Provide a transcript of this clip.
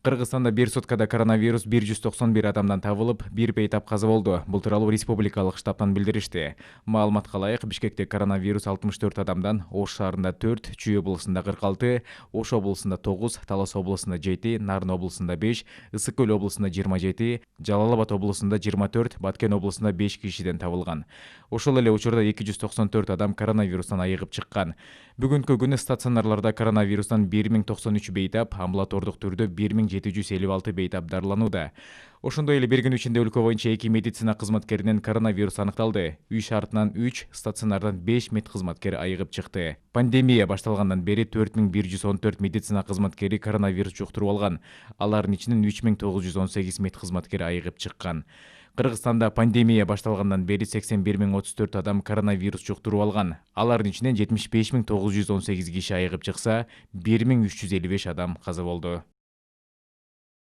Кыргызстанда бир суткада коронавирус 191 адамдан табылып, бир бейтап каза болду. Бул тууралуу республикалык штабтан билдиришти. Маалыматка ылайык, Бишкекте коронавирус 64 адамдан, Ош шаарында 4, Чүй облусунда 46, Ош облусунда 9, Талас облусунда 7, Нарын облусунда 5, Ысык Көл облусунда 27, Жалал Абад облусунда 24, Баткен облусунда 5 кишиден табылган. Ошол эле учурда 294 адам коронавирустан айыгып чыккан. Бүгүнкү күнү стационарларда коронавирустан 1093 бейтап, амбулатордук түрдө 1756 бейтап дарыланууда. Ошондой эле бир күн ичинде өлкө боюнча 2 медицина кызматкеринен коронавирус аныкталды. Үй шартынан 3, стационардан 5 медкызматкер айыгып чыкты. Пандемия башталгандан бери 4114 медицина кызматкери коронавирус жуктуруп алган. Алардын ичинен 3918 медкызматкер айыгып чыккан. Кыргызстанда пандемия башталгандан бери 81034 адам коронавирус жуктуруп алган. Алардын ичинен 75918 киши айыгып чыкса, 1355 адам каза болду.